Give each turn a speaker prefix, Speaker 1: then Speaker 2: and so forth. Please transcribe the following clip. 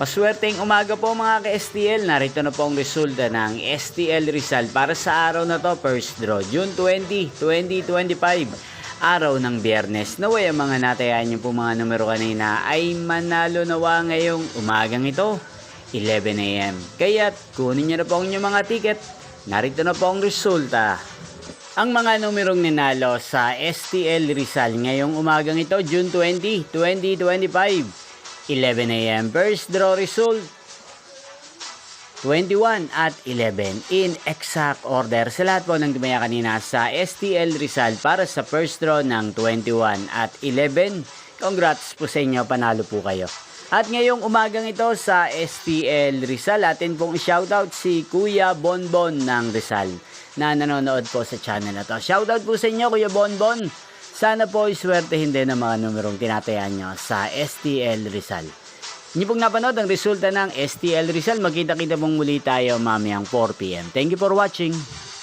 Speaker 1: Maswerteng umaga po mga ka-STL. Narito na po ang resulta ng STL Rizal para sa araw na to, first draw, June 20, 2025. Araw ng Biyernes. Naway ang mga natayaan niyo po mga numero kanina ay manalo nawa ngayong umagang ito, 11 AM. Kaya't kunin niyo na po ang inyong mga ticket. Narito na po ang resulta. Ang mga numerong ninalo sa STL Rizal ngayong umagang ito, June 20, 2025. 11 AM. First draw result, 21 at 11 in exact order. Sa lahat po ng dumaya kanina sa STL Rizal para sa first draw ng 21 at 11. Congrats po sa inyo, panalo po kayo. At ngayong umagang ito sa STL Rizal, atin pong i-shoutout si Kuya Bonbon ng Rizal na nanonood po sa channel na to. Shoutout po sa inyo, Kuya Bonbon. Sana po iswertehin din ang mga numerong tinatayaan nyo sa STL Rizal. Hindi pong napanood ang resulta ng STL Rizal. Magkita-kita pong muli tayo mamayang 4 PM. Thank you for watching.